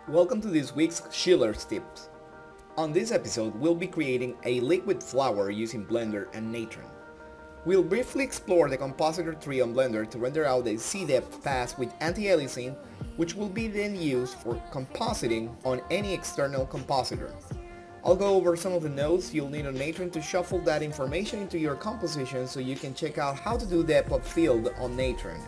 Welcome to this week's Schiller's Tips. On this episode, we'll be creating a liquid flower using Blender and Natron. We'll briefly explore the compositor tree on Blender to render out a C-depth pass with anti-aliasing, which will be then used for compositing on any external compositor. I'll go over some of the nodes you'll need on Natron to shuffle that information into your composition so you can check out how to do depth of field on Natron,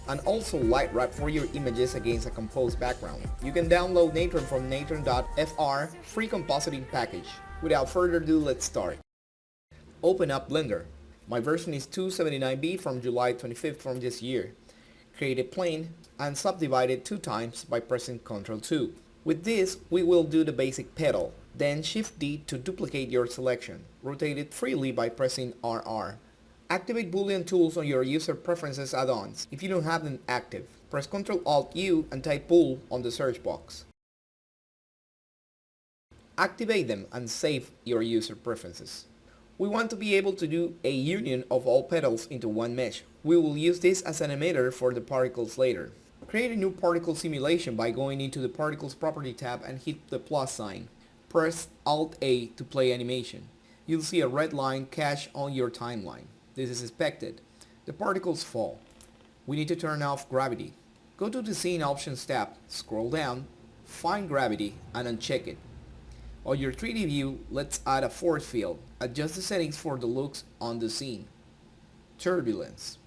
and also light wrap for your images against a composed background. You can download Natron from natron.fr free compositing package. Without further ado, let's start. Open up Blender. My version is 279B from July 25th from this year. Create a plane and subdivide it 2 times by pressing Ctrl 2. With this, we will do the basic petal. Then Shift D to duplicate your selection. Rotate it freely by pressing RR. Activate Boolean tools on your user preferences add-ons if you don't have them active. Press Ctrl Alt U and type Bool on the search box. Activate them and save your user preferences. We want to be able to do a union of all petals into one mesh. We will use this as an emitter for the particles later. Create a new particle simulation by going into the Particles Property tab and hit the plus sign. Press Alt A to play animation. You'll see a red line cache on your timeline. This is expected. The particles fall. We need to turn off gravity. Go to the Scene Options tab, scroll down, find gravity and uncheck it. On your 3D view, let's add a force field. Adjust the settings for the looks on the scene. Turbulence.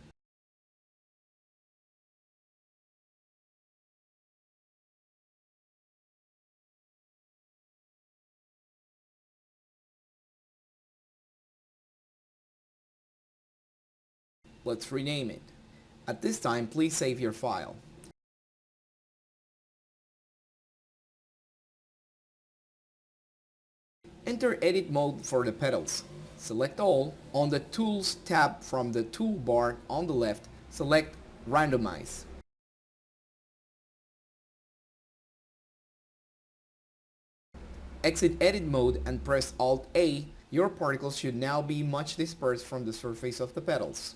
Let's rename it. At this time, please save your file. Enter edit mode for the petals. Select all. On the Tools tab from the toolbar on the left, select Randomize. Exit edit mode and press Alt A. Your particles should now be much dispersed from the surface of the petals.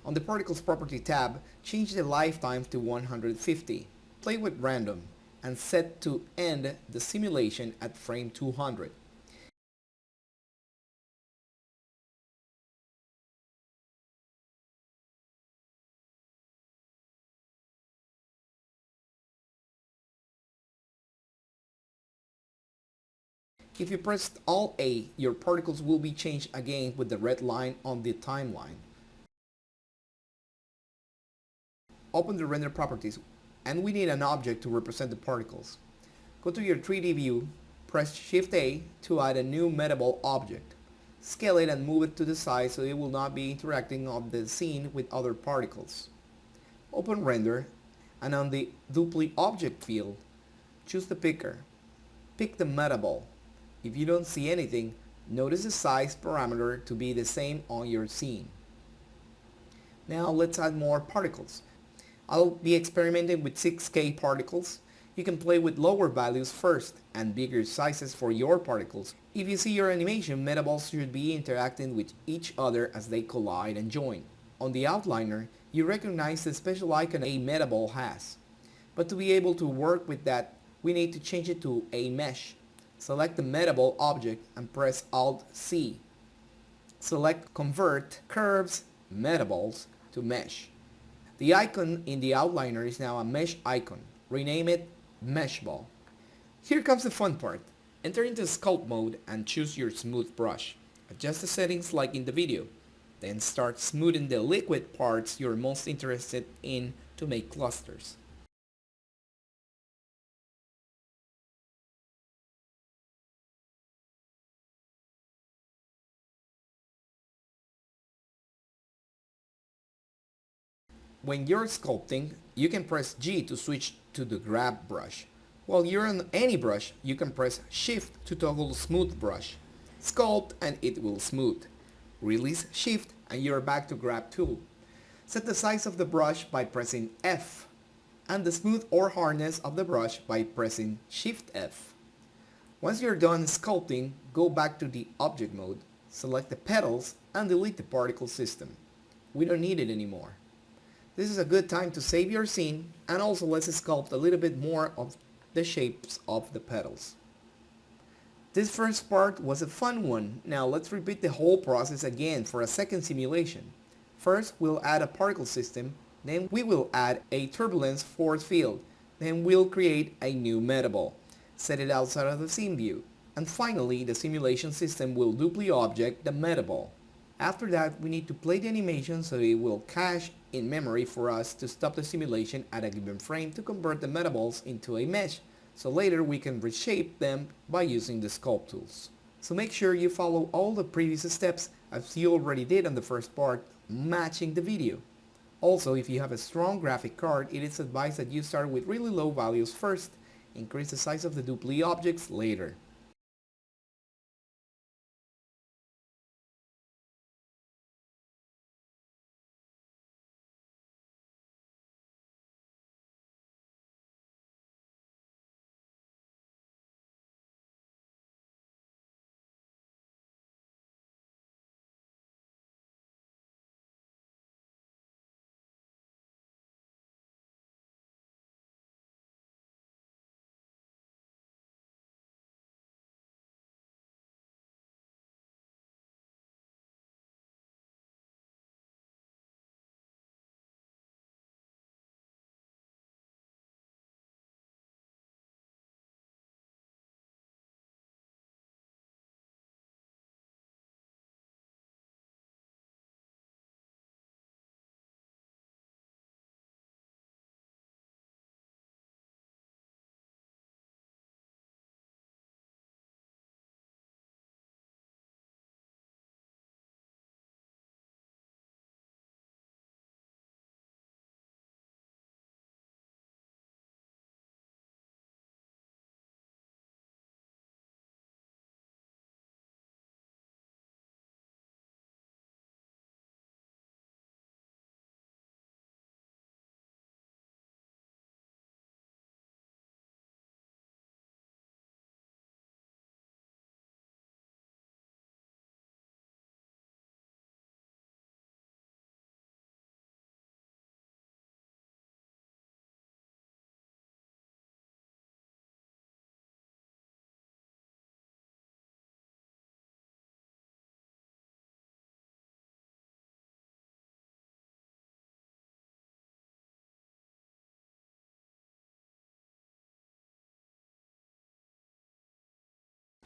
On the Particles Property tab, change the lifetime to 150. Play with random and set to end the simulation at frame 200. If you press Alt A, your particles will be changed again with the red line on the timeline. Open the render properties and we need an object to represent the particles. Go to your 3D view, press Shift A to add a new metable object. Scale it and move it to the side so it will not be interacting on the scene with other particles. Open render and on the duplicate object field, choose the picker. Pick the metable. If you don't see anything, notice the size parameter to be the same on your scene. Now let's add more particles. I'll be experimenting with 6K particles. You can play with lower values first and bigger sizes for your particles. If you see your animation, metables should be interacting with each other as they collide and join. On the outliner, you recognize the special icon a metable has. But to be able to work with that, we need to change it to a mesh. Select the metable object and press Alt C. Select Convert Curves Metables to Mesh. The icon in the outliner is now a mesh icon. Rename it Mesh Ball. Here comes the fun part. Enter into sculpt mode and choose your smooth brush. Adjust the settings like in the video. Then start smoothing the liquid parts you're most interested in to make clusters. When you're sculpting, you can press G to switch to the grab brush. While you're on any brush, you can press Shift to toggle smooth brush. Sculpt and it will smooth. Release Shift and you're back to grab tool. Set the size of the brush by pressing F and the smooth or hardness of the brush by pressing Shift F. Once you're done sculpting, go back to the object mode, select the petals and delete the particle system. We don't need it anymore. This is a good time to save your scene, and also let's sculpt a little bit more of the shapes of the petals. This first part was a fun one. Now let's repeat the whole process again for a second simulation. First, we'll add a particle system, then we will add a turbulence force field, then we'll create a new metaball, set it outside of the scene view, and finally the simulation system will duplicate object the metaball. After that, we need to play the animation so it will cache in memory for us to stop the simulation at a given frame to convert the metaballs into a mesh, so later we can reshape them by using the sculpt tools. So make sure you follow all the previous steps as you already did on the first part, matching the video. Also, if you have a strong graphic card, it is advised that you start with really low values first, increase the size of the duplicate objects later.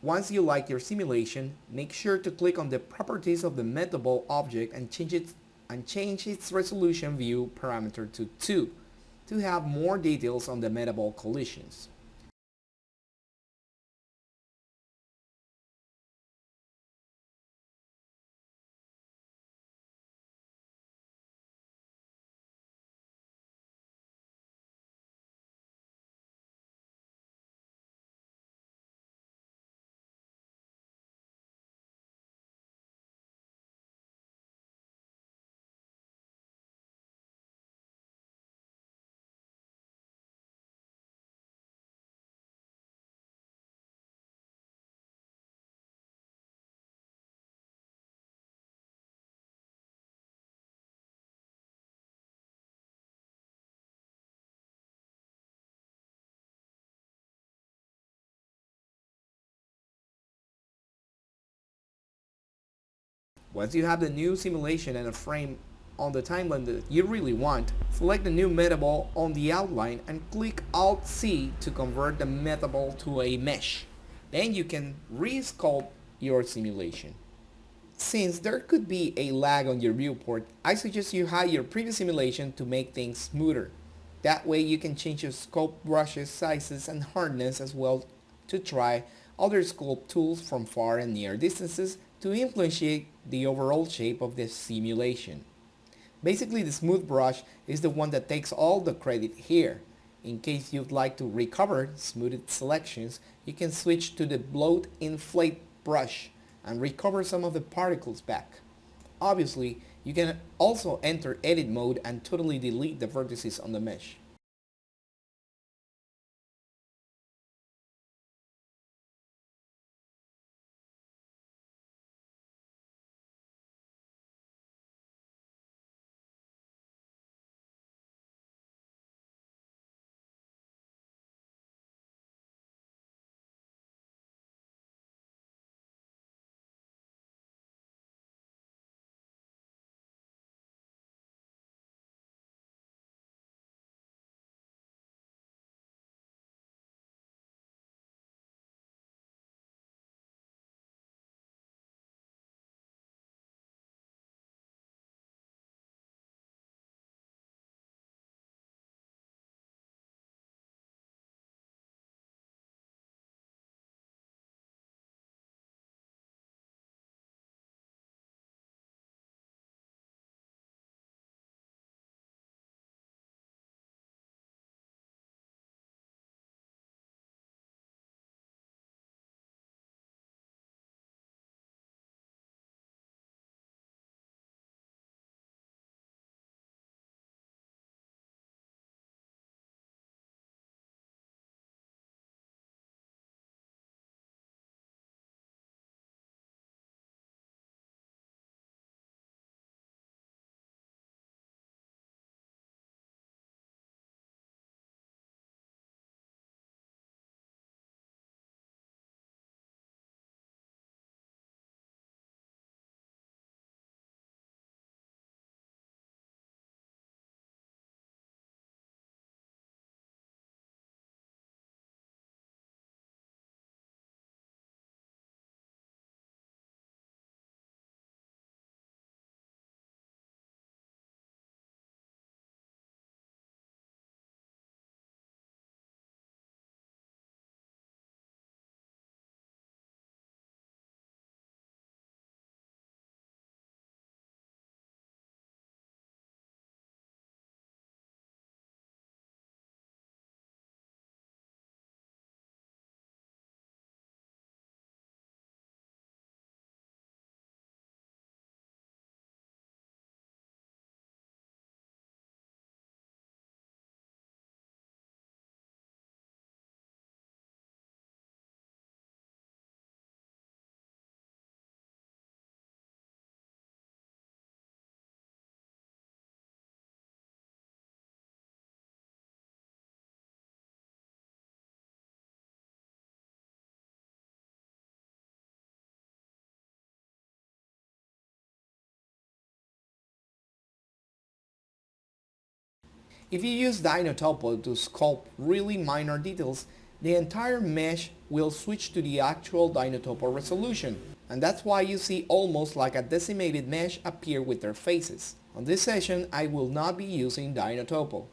Once you like your simulation, make sure to click on the properties of the metaball object and change its resolution view parameter to 2 to have more details on the metaball collisions. Once you have the new simulation and a frame on the timeline that you really want, select the new metaball on the outline and click Alt-C to convert the metaball to a mesh. Then you can re-sculpt your simulation. Since there could be a lag on your viewport, I suggest you hide your previous simulation to make things smoother. That way you can change your sculpt brushes, sizes and hardness as well to try other sculpt tools from far and near distances to influence the overall shape of the simulation. Basically, the smooth brush is the one that takes all the credit here. In case you'd like to recover smoothed selections, you can switch to the bloat inflate brush and recover some of the particles back. Obviously, you can also enter edit mode and totally delete the vertices on the mesh. If you use Dynatopo to sculpt really minor details, the entire mesh will switch to the actual Dynatopo resolution. And that's why you see almost like a decimated mesh appear with their faces. On this session, I will not be using Dynatopo.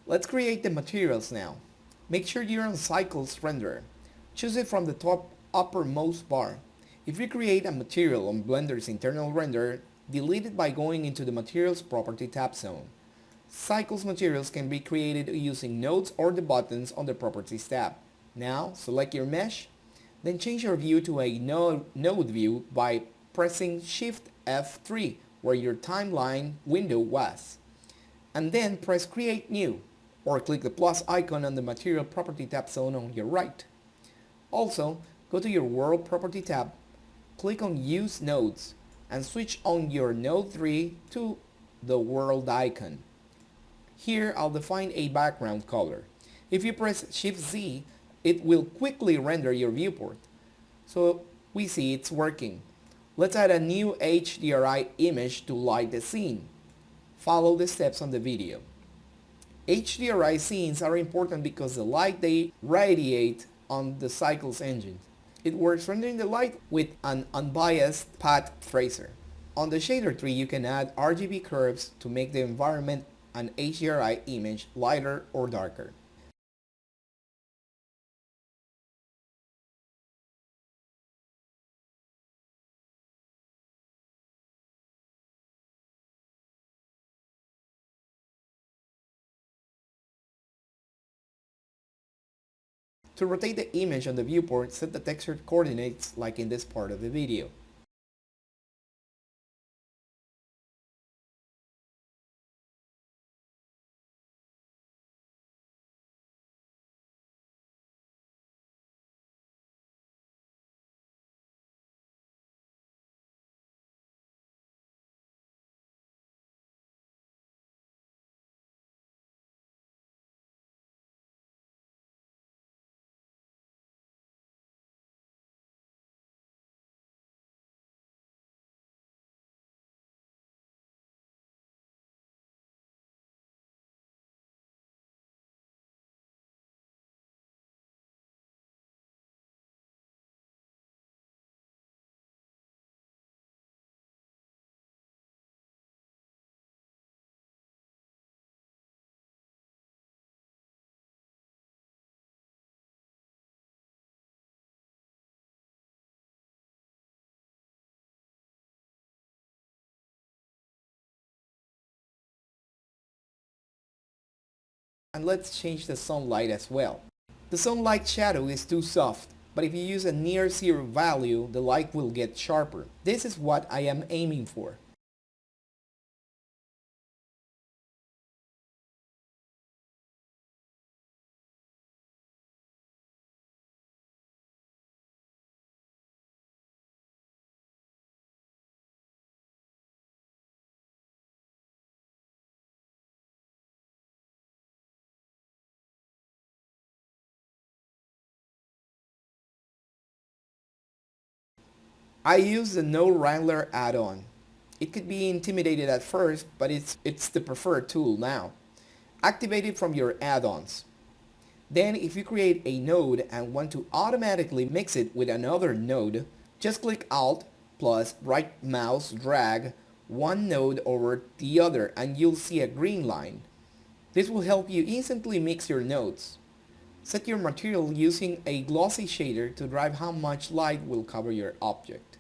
Let's create the materials now. Make sure you're on Cycles Renderer. Choose it from the top uppermost bar. If you create a material on Blender's internal renderer, delete it by going into the Materials Property tab zone. Cycles materials can be created using nodes or the buttons on the Properties tab. Now, select your mesh, then change your view to a node view by pressing Shift F3 where your timeline window was. And then press Create New, or click the plus icon on the Material Property tab zone on your right. Also, go to your World Property tab, click on Use Nodes, and switch on your Node 3 to the world icon. Here I'll define a background color. If you press Shift Z, it will quickly render your viewport. So we see it's working. Let's add a new HDRI image to light the scene. Follow the steps on the video. HDRI scenes are important because the light they radiate on the Cycles engine. It works rendering the light with an unbiased path tracer. On the shader tree you can add RGB curves to make the environment an HDRI image lighter or darker. To rotate the image on the viewport, set the texture coordinates like in this part of the video. And let's change the sunlight as well. The sunlight shadow is too soft, but if you use a near zero value, the light will get sharper. This is what I am aiming for. I use the No Wrangler add-on. It could be intimidated at first, but it's the preferred tool now. Activate it from your add-ons. Then if you create a node and want to automatically mix it with another node, just click Alt plus right mouse drag one node over the other and you'll see a green line. This will help you instantly mix your nodes. Set your material using a glossy shader to drive how much light will cover your object.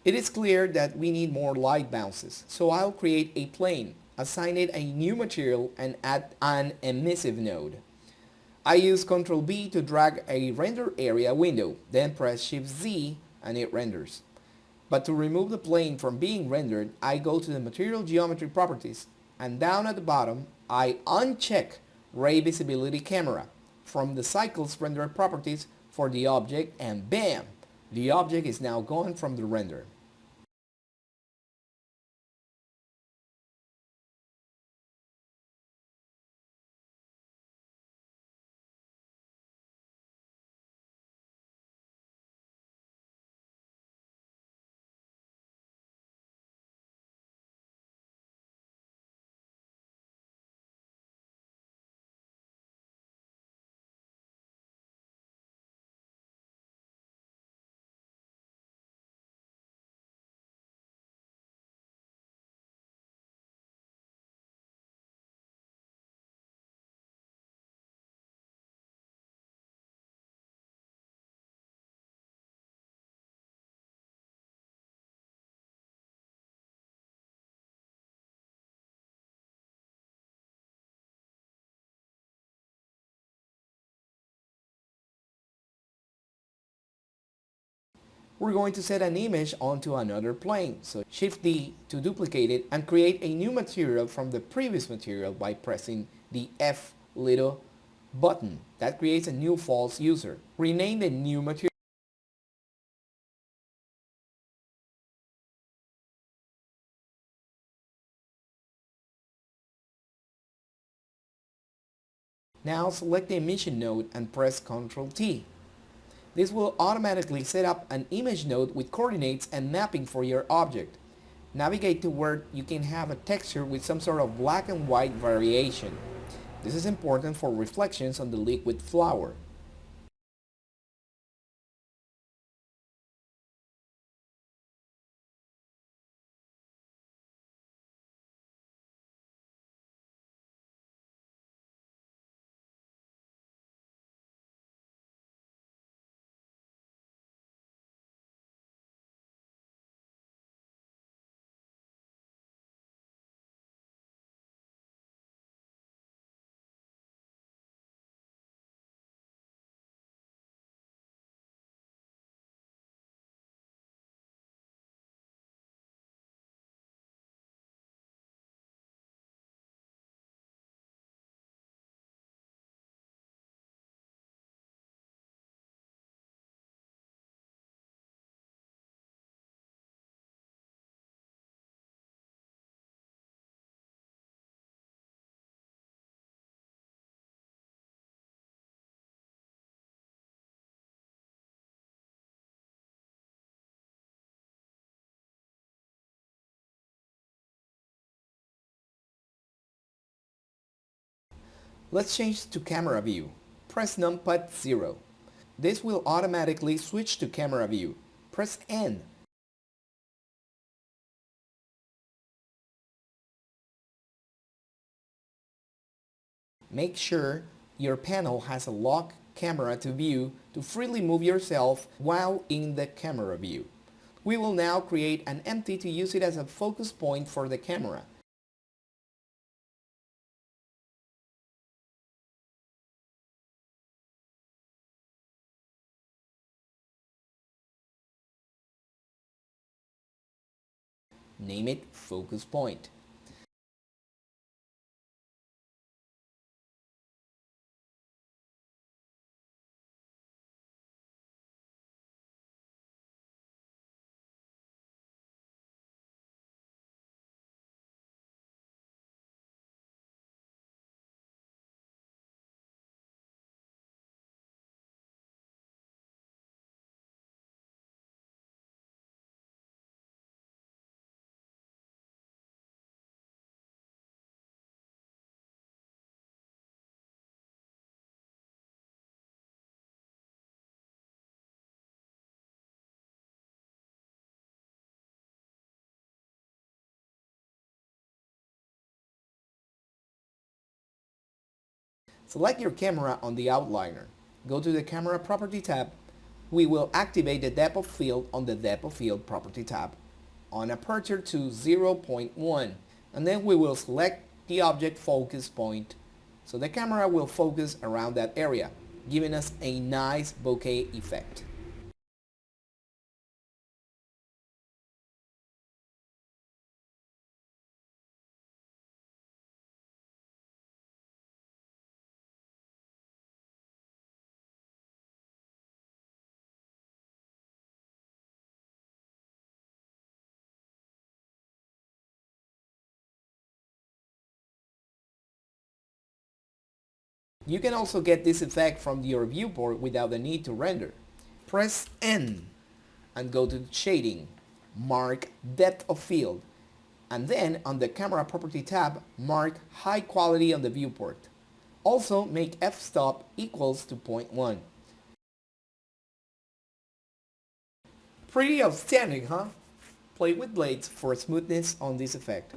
It is clear that we need more light bounces, so I'll create a plane, assign it a new material and add an emissive node. I use Ctrl B to drag a render area window, then press Shift Z and it renders. But to remove the plane from being rendered, I go to the Material Geometry Properties and down at the bottom, I uncheck Ray Visibility Camera from the Cycles Render Properties for the object and bam! The object is now gone from the render. We're going to set an image onto another plane, so Shift D to duplicate it and create a new material from the previous material by pressing the F little button. That creates a new false user. Rename the new material. Now select the emission node and press Ctrl T. This will automatically set up an image node with coordinates and mapping for your object. Navigate to where you can have a texture with some sort of black and white variation. This is important for reflections on the liquid flour. Let's change to camera view. Press numpad 0. This will automatically switch to camera view. Press N. Make sure your panel has a lock camera to view to freely move yourself while in the camera view. We will now create an empty to use it as a focus point for the camera. Name it focus point. Select your camera on the outliner. Go to the Camera Property tab. We will activate the depth of field on the Depth of Field Property tab on aperture to 0.1, and then we will select the object focus point so the camera will focus around that area, giving us a nice bokeh effect. You can also get this effect from your viewport without the need to render. Press N and go to Shading, mark Depth of Field, and then on the Camera Property tab, mark High Quality on the viewport. Also make f-stop equals to 0.1. Pretty outstanding, huh? Play with blades for smoothness on this effect.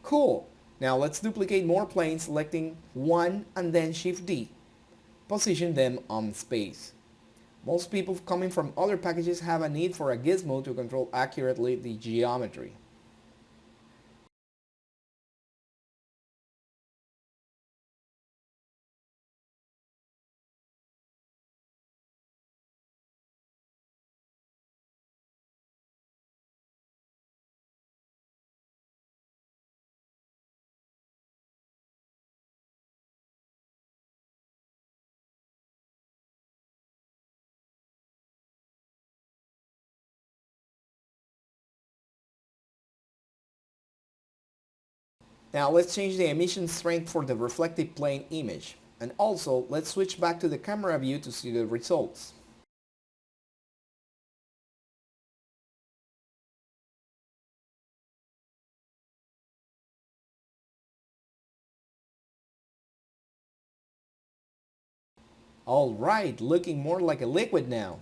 Cool! Now let's duplicate more planes selecting one and then Shift D. Position them on space. Most people coming from other packages have a need for a gizmo to control accurately the geometry. Now let's change the emission strength for the reflective plane image. And also, let's switch back to the camera view to see the results. Alright, looking more like a liquid now.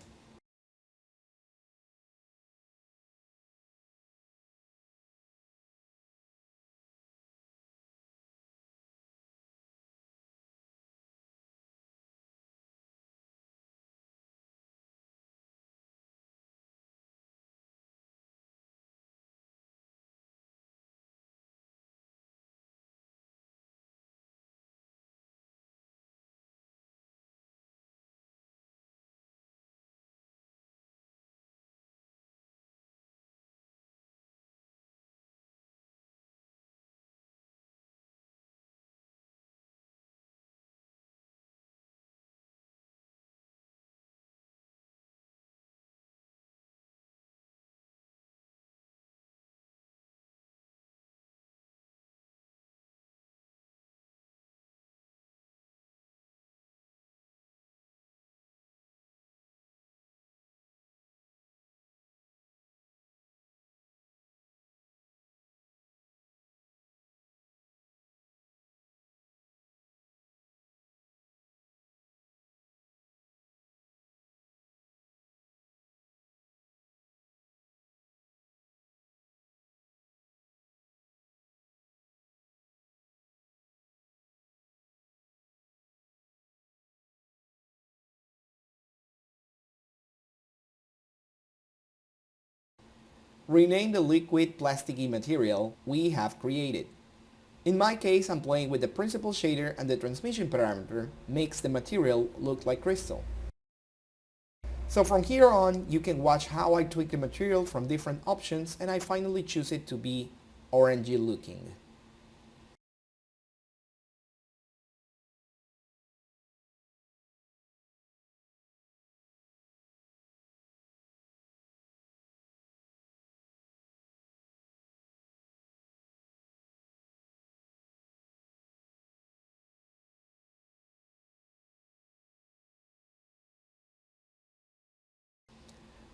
rename the liquid plasticky material we have created. In my case, I'm playing with the principal shader, and the transmission parameter makes the material look like crystal. So from here on, you can watch how I tweak the material from different options, and I finally choose it to be orangey looking.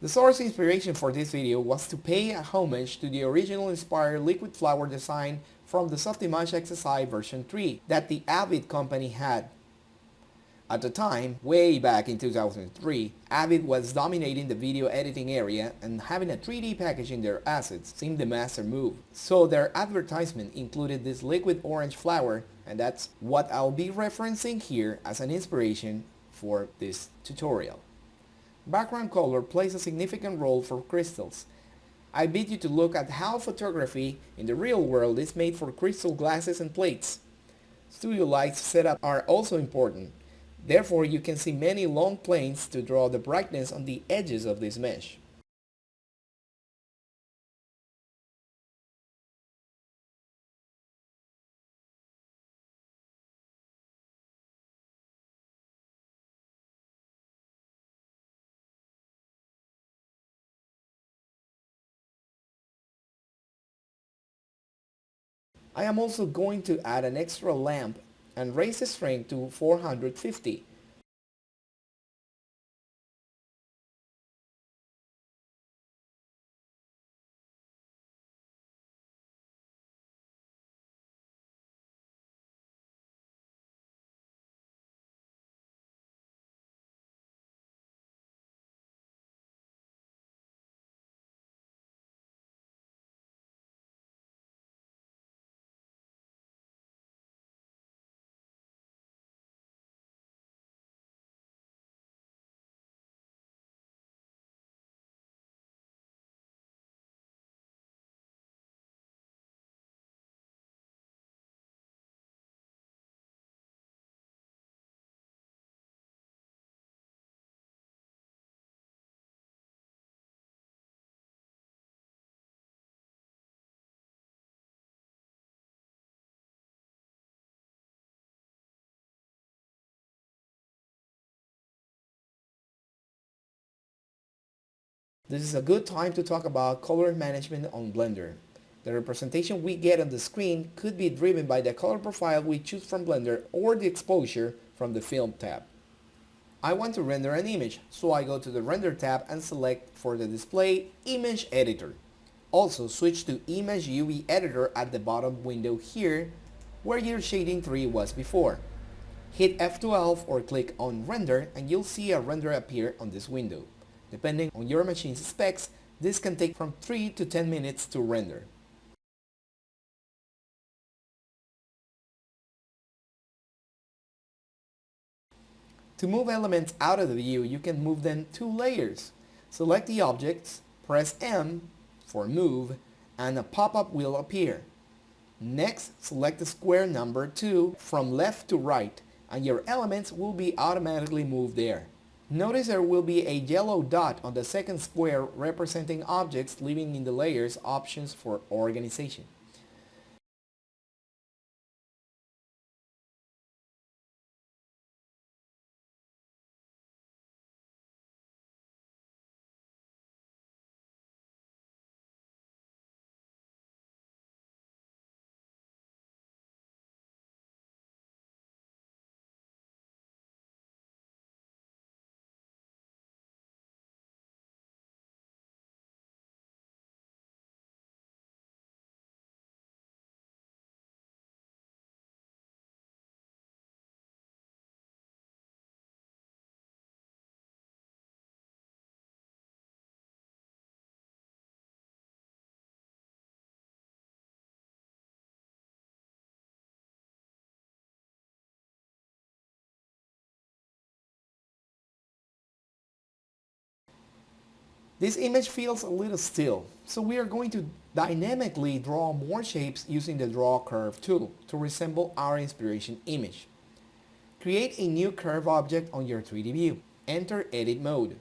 The source inspiration for this video was to pay a homage to the original inspired liquid flower design from the Softimage XSI version 3 that the Avid company had. At the time, way back in 2003, Avid was dominating the video editing area, and having a 3D package in their assets seemed the master move. So their advertisement included this liquid orange flower, and that's what I'll be referencing here as an inspiration for this tutorial. Background color plays a significant role for crystals. I bid you to look at how photography in the real world is made for crystal glasses and plates. Studio lights setup are also important. Therefore, you can see many long planes to draw the brightness on the edges of this mesh. I am also going to add an extra lamp and raise the strength to 450. This is a good time to talk about color management on Blender. The representation we get on the screen could be driven by the color profile we choose from Blender or the exposure from the Film tab. I want to render an image, so I go to the Render tab and select for the display Image Editor. Also switch to Image UV Editor at the bottom window here, where your shading tree was before. Hit F12 or click on Render and you'll see a render appear on this window. Depending on your machine's specs, this can take from 3 to 10 minutes to render. To move elements out of the view, you can move them 2 layers. Select the objects, press M for move, and a pop-up will appear. Next, select the square number 2 from left to right, and your elements will be automatically moved there. Notice there will be a yellow dot on the second square representing objects living in the layers options for organization. This image feels a little still, so we are going to dynamically draw more shapes using the Draw Curve tool to resemble our inspiration image. Create a new curve object on your 3D view. Enter Edit mode.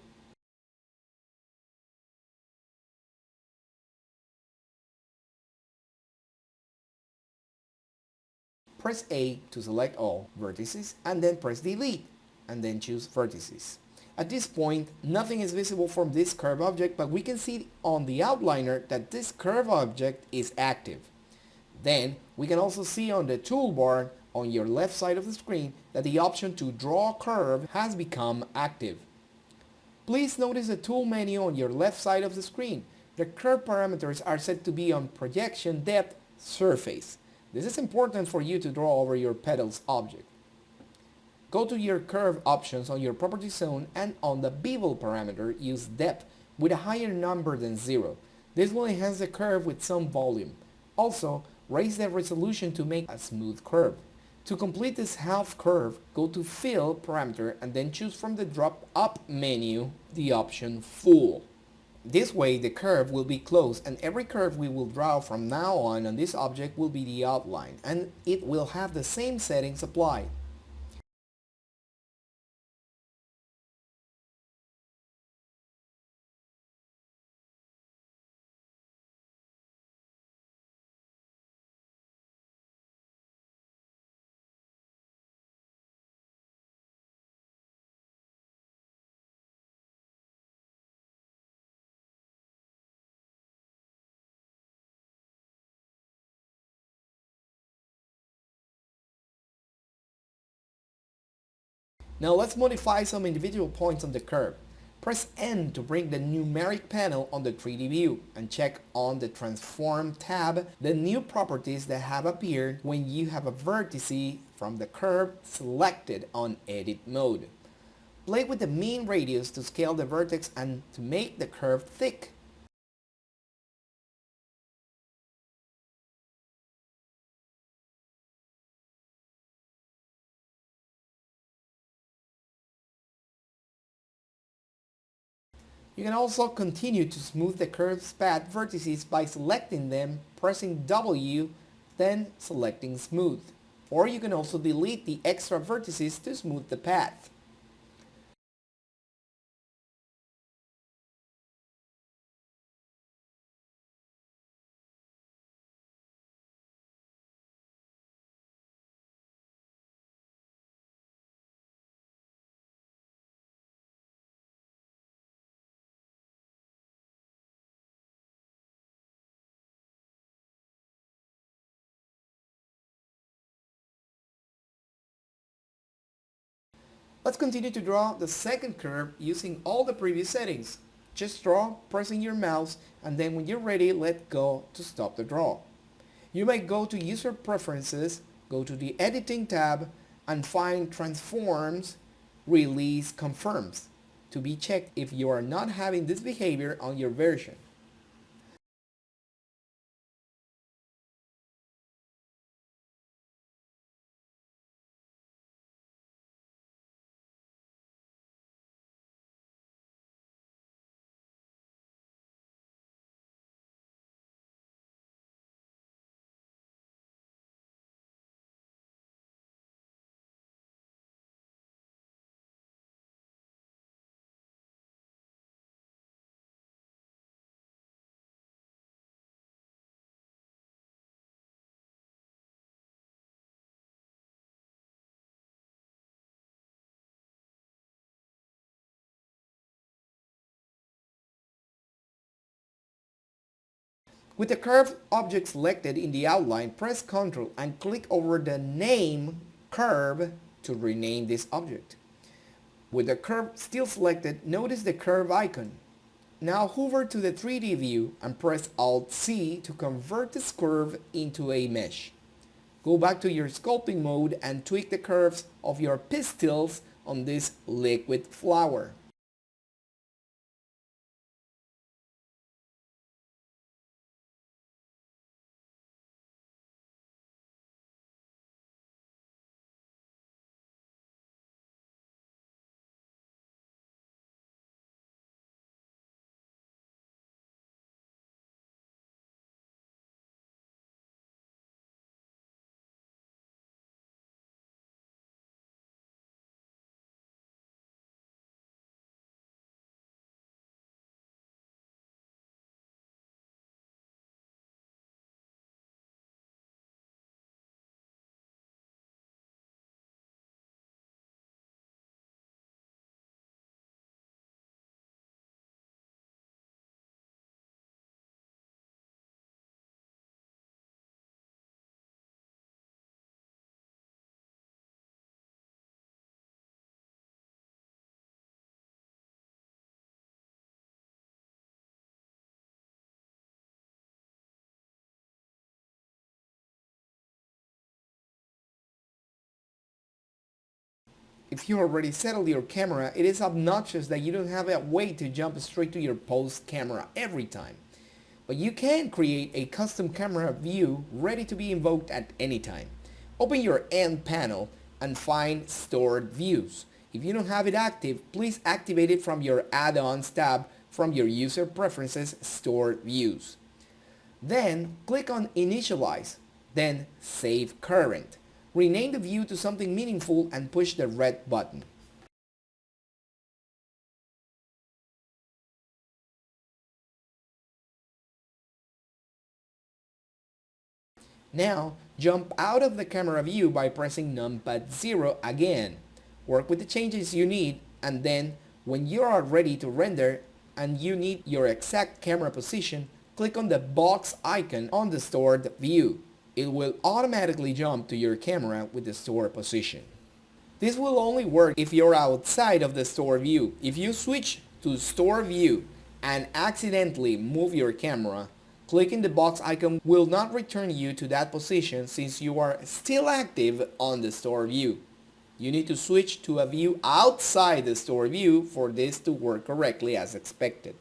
Press A to select all vertices and then press Delete and then choose vertices. At this point, nothing is visible from this curve object, but we can see on the outliner that this curve object is active. Then we can also see on the toolbar on your left side of the screen that the option to draw curve has become active. Please notice the tool menu on your left side of the screen. The curve parameters are set to be on projection depth surface. This is important for you to draw over your petals object. Go to your curve options on your property zone and on the bevel parameter use depth with a higher number than 0. This will enhance the curve with some volume. Also, raise the resolution to make a smooth curve. To complete this half curve, go to Fill parameter and then choose from the drop-up menu the option Full. This way the curve will be closed, and every curve we will draw from now on this object will be the outline, and it will have the same settings applied. Now let's modify some individual points on the curve. Press N to bring the numeric panel on the 3D view and check on the Transform tab the new properties that have appeared when you have a vertex from the curve selected on Edit mode. Play with the mean radius to scale the vertex and to make the curve thick. You can also continue to smooth the curve's path vertices by selecting them, pressing W, then selecting Smooth. Or you can also delete the extra vertices to smooth the path. Let's continue to draw the second curve using all the previous settings. Just draw, pressing your mouse, and then when you're ready, let go to stop the draw. You may go to User Preferences, go to the Editing tab, and find Transforms, Release Confirms to be checked if you are not having this behavior on your version. With the curved object selected in the outline, press Ctrl and click over the name curve to rename this object. With the curve still selected, notice the curve icon. Now hover to the 3D view and press Alt-C to convert this curve into a mesh. Go back to your sculpting mode and tweak the curves of your petals on this liquid flower. If you already settled your camera, it is obnoxious that you don't have a way to jump straight to your post camera every time. But you can create a custom camera view ready to be invoked at any time. Open your End panel and find Stored Views. If you don't have it active, please activate it from your Add-ons tab from your User Preferences Stored Views. Then click on Initialize, then Save Current. Rename the view to something meaningful and push the red button. Now, jump out of the camera view by pressing numpad 0 again. Work with the changes you need, and then when you are ready to render and you need your exact camera position, click on the box icon on the stored view. It will automatically jump to your camera with the stored position. This will only work if you're outside of the store view. If you switch to store view and accidentally move your camera, clicking the box icon will not return you to that position since you are still active on the store view. You need to switch to a view outside the store view for this to work correctly as expected.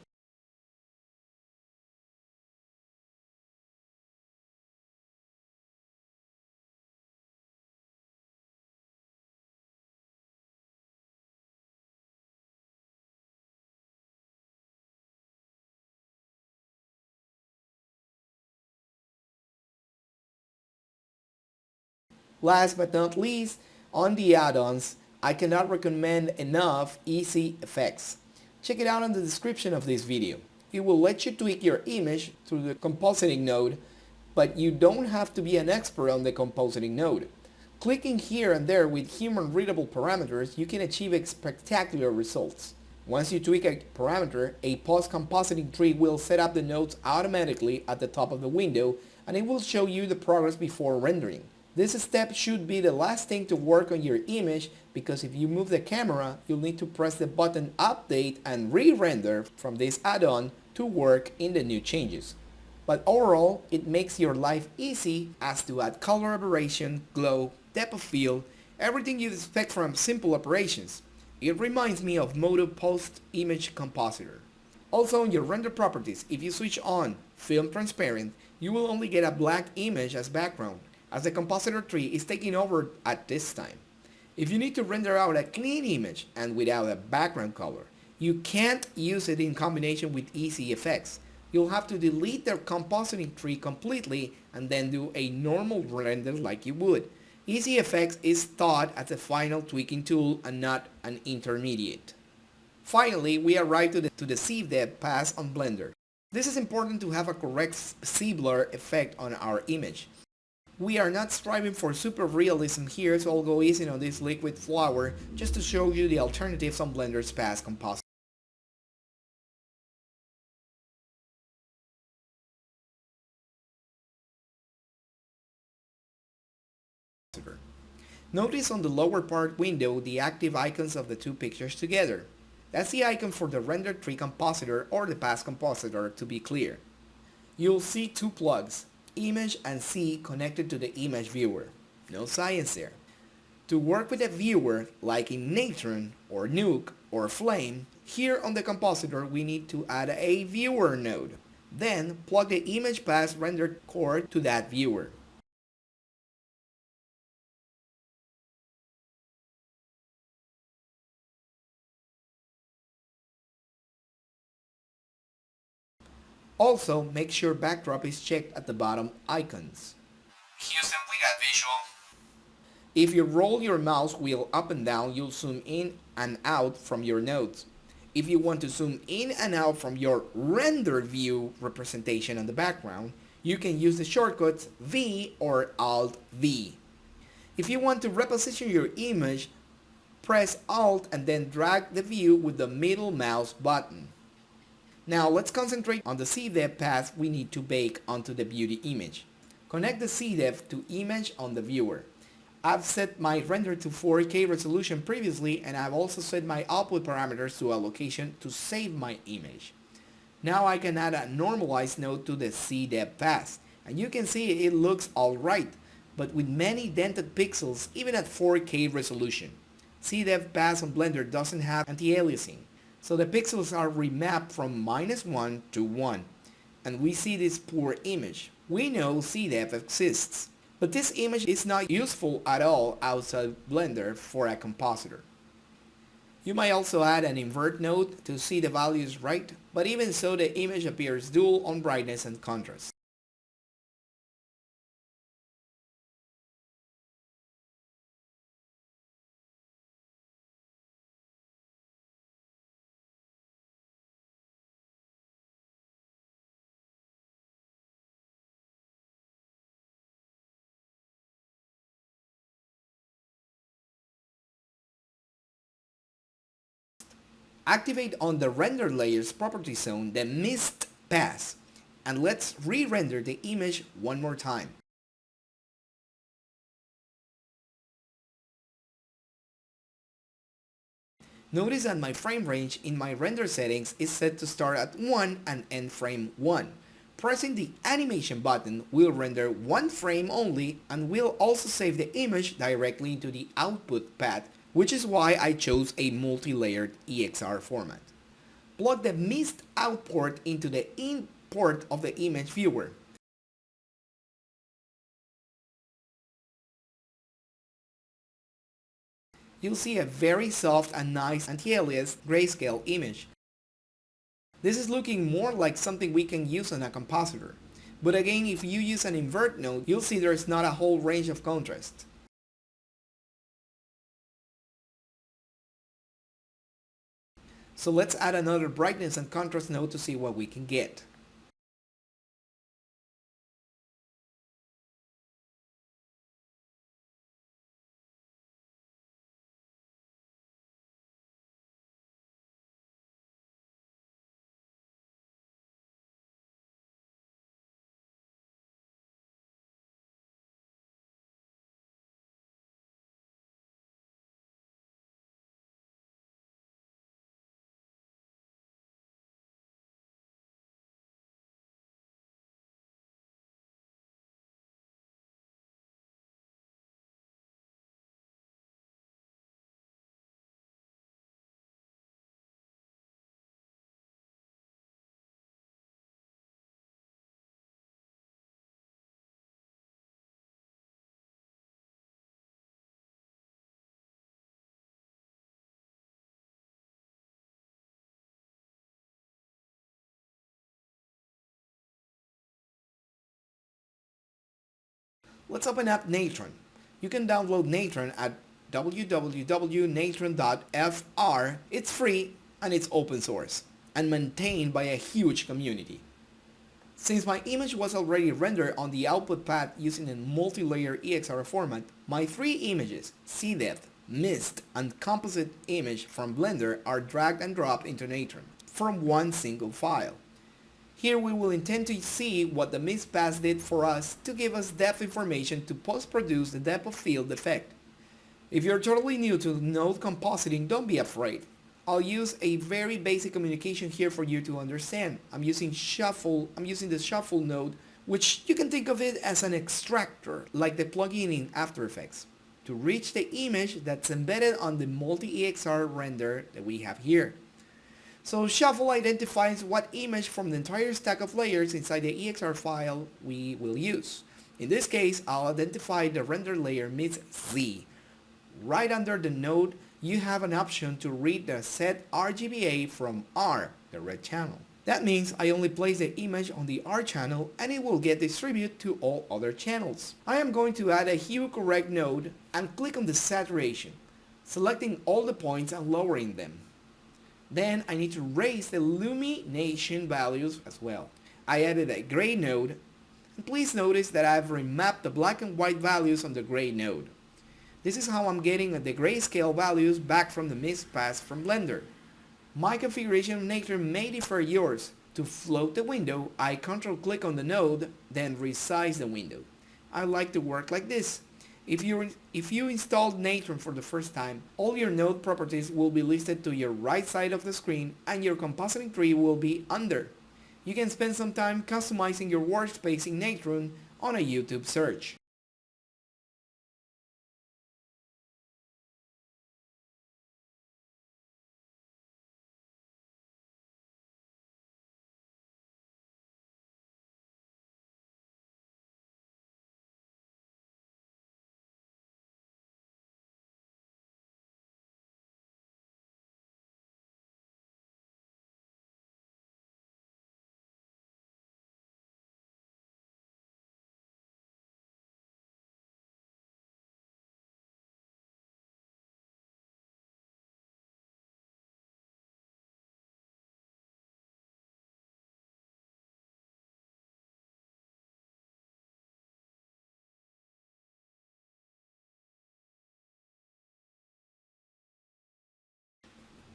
Last but not least, on the add-ons, I cannot recommend enough EasyFX. Check it out in the description of this video. It will let you tweak your image through the compositing node, but you don't have to be an expert on the compositing node. Clicking here and there with human readable parameters, you can achieve spectacular results. Once you tweak a parameter, a post-compositing tree will set up the nodes automatically at the top of the window, and it will show you the progress before rendering. This step should be the last thing to work on your image, because if you move the camera, you'll need to press the button Update and re-render from this add-on to work in the new changes. But overall, it makes your life easy as to add color aberration, glow, depth of field, everything you'd expect from simple operations. It reminds me of Modo Post Image Compositor. Also, in your render properties, if you switch on Film Transparent, you will only get a black image as background, as the compositor tree is taking over at this time. If you need to render out a clean image and without a background color, you can't use it in combination with EasyFX. You'll have to delete the compositing tree completely and then do a normal render like you would. EasyFX is thought as a final tweaking tool and not an intermediate. Finally, we arrive to the sieve depth pass on Blender. This is important to have a correct sieve blur effect on our image. We are not striving for super realism here, so I'll go easy on this liquid flower just to show you the alternatives on Blender's pass compositor. Notice on the lower part window the active icons of the two pictures together. That's the icon for the render tree compositor or the pass compositor, to be clear. You'll see two plugs, Image and C, connected to the image viewer. No science there. To work with a viewer like in Natron or Nuke or Flame, here on the compositor we need to add a viewer node. Then plug the image pass rendered cord to that viewer. Also, make sure backdrop is checked at the bottom icons. Houston, we got visual. If you roll your mouse wheel up and down, you'll zoom in and out from your nodes. If you want to zoom in and out from your render view representation on the background, you can use the shortcuts V or Alt V. If you want to reposition your image, press Alt and then drag the view with the middle mouse button. Now let's concentrate on the CDEV path we need to bake onto the beauty image. Connect the CDEV to image on the viewer. I've set my render to 4K resolution previously, and I've also set my output parameters to a location to save my image. Now I can add a normalized node to the CDEV path, and you can see it looks alright, but with many dented pixels even at 4K resolution. CDEV pass on Blender doesn't have anti-aliasing, so the pixels are remapped from -1 to 1, and we see this poor image. We know CDEV exists, but this image is not useful at all outside Blender for a compositor. You might also add an invert node to see the values right, but even so the image appears dual on brightness and contrast. Activate on the render layers property zone the mist pass, and let's re-render the image one more time. Notice that my frame range in my render settings is set to start at 1 and end frame 1. Pressing the animation button will render one frame only and will also save the image directly into the output path, which is why I chose a multi-layered EXR format. Plug the mist out port into the in port of the image viewer. You'll see a very soft and nice anti-alias grayscale image. This is looking more like something we can use on a compositor. But again, if you use an invert node, you'll see there's not a whole range of contrast. So let's add another brightness and contrast node to see what we can get. Let's open up Natron. You can download Natron at www.natron.fr. It's free and it's open source and maintained by a huge community. Since my image was already rendered on the output path using a multi-layer EXR format, my three images, CDEV, Mist, and Composite image from Blender are dragged and dropped into Natron from one single file. Here we will intend to see what the mist pass did for us to give us depth information to post-produce the depth of field effect. If you're totally new to node compositing, don't be afraid. I'll use a very basic communication here for you to understand. I'm using the shuffle node, which you can think of it as an extractor, like the plugin in After Effects, to reach the image that's embedded on the multi-EXR render that we have here. So shuffle identifies what image from the entire stack of layers inside the EXR file we will use. In this case, I'll identify the render layer Mist Z. Right under the node, you have an option to read the set RGBA from R, the red channel. That means I only place the image on the R channel and it will get distributed to all other channels. I am going to add a hue correct node and click on the saturation, selecting all the points and lowering them. Then I need to raise the illumination values as well. I added a gray node, and please notice that I've remapped the black and white values on the gray node. This is how I'm getting the grayscale values back from the mist pass from Blender. My configuration of Natron may differ yours. To float the window, I control click on the node, then resize the window. I like to work like this. If you installed Natron for the first time, all your node properties will be listed to your right side of the screen and your compositing tree will be under. You can spend some time customizing your workspace in Natron on a YouTube search.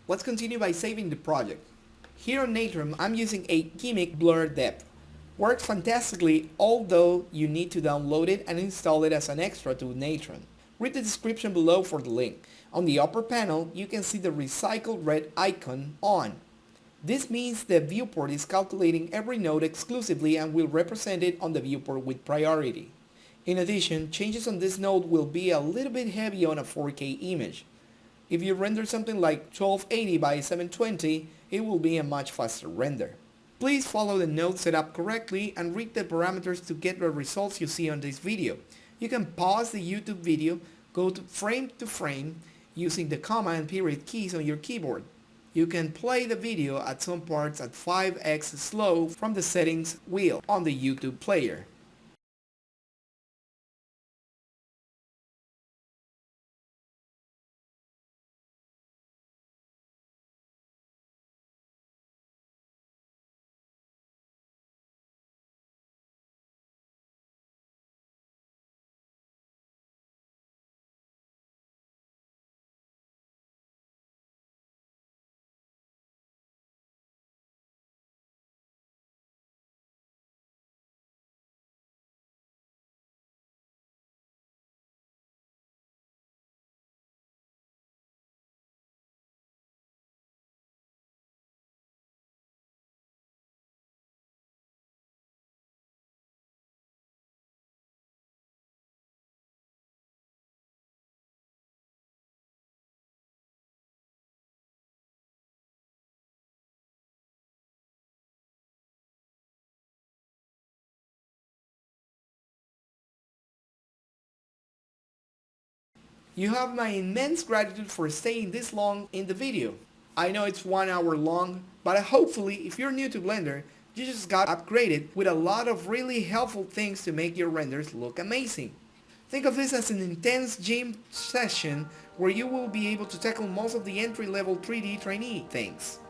Let's continue by saving the project. Here on Natron, I'm using a gimmick blur depth. Works fantastically, although you need to download it and install it as an extra to Natron. Read the description below for the link. On the upper panel, you can see the recycled red icon on. This means the viewport is calculating every node exclusively and will represent it on the viewport with priority. In addition, changes on this node will be a little bit heavy on a 4K image. If you render something like 1280 by 720, it will be a much faster render. Please follow the node setup correctly and read the parameters to get the results you see on this video. You can pause the YouTube video, go to frame using the comma and period keys on your keyboard. You can play the video at some parts at 5x slow from the settings wheel on the YouTube player. You have my immense gratitude for staying this long in the video. I know it's 1 hour long, but hopefully if you're new to Blender, you just got upgraded with a lot of really helpful things to make your renders look amazing. Think of this as an intense gym session where you will be able to tackle most of the entry-level 3D trainee things.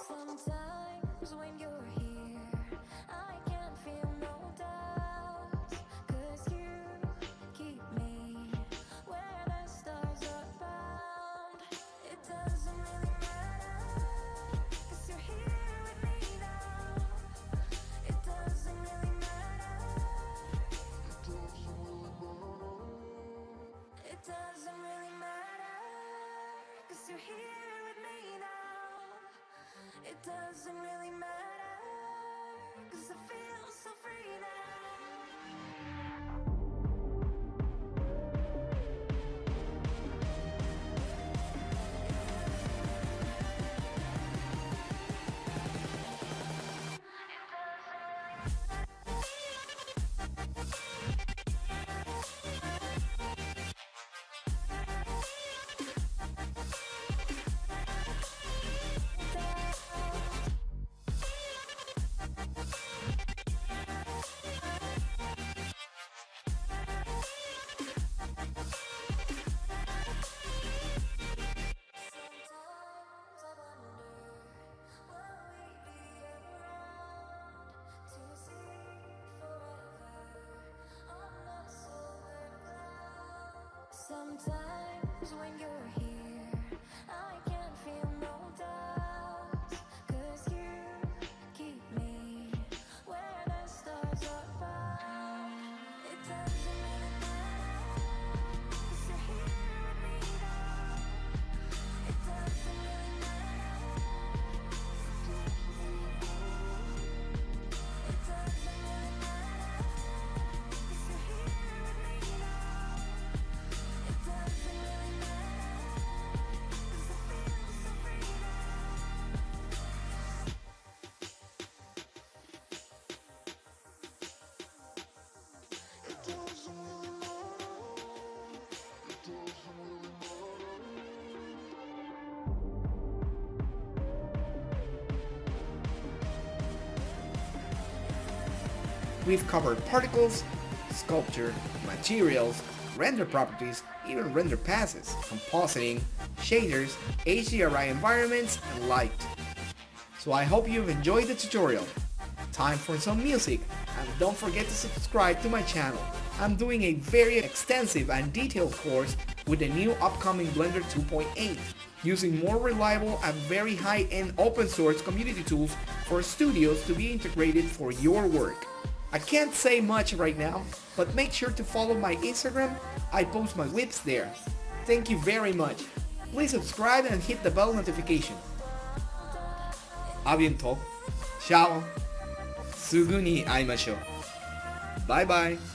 Sometimes when you're here, I can feel no doubt, 'cause you keep me where the stars are bound. It doesn't really matter, 'cause you're here with me now. It doesn't really matter. It doesn't really matter, 'cause you're here with me now. It doesn't really matter, 'cause I feel so free now. Sometimes when you're here, I can feel no doubt, 'cause you keep me where the stars are bound. It doesn't really matter, 'cause you're here with me now. It doesn't really matter. It doesn't really matter, 'cause you're here with me now. It doesn't really matter, 'cause I feel so free now. It doesn't really matter. It doesn't really matter. We've covered particles, sculpture, materials, render properties, even render passes, compositing, shaders, HDRI environments, and light. So I hope you've enjoyed the tutorial. Time for some music, and don't forget to subscribe to my channel. I'm doing a very extensive and detailed course with the new upcoming Blender 2.8, using more reliable and very high-end open source community tools for studios to be integrated for your work. I can't say much right now, but make sure to follow my Instagram. I post my whips there. Thank you very much. Please subscribe and hit the bell notification. アビエント、シャオ、すぐに会いましょう。バイバイ。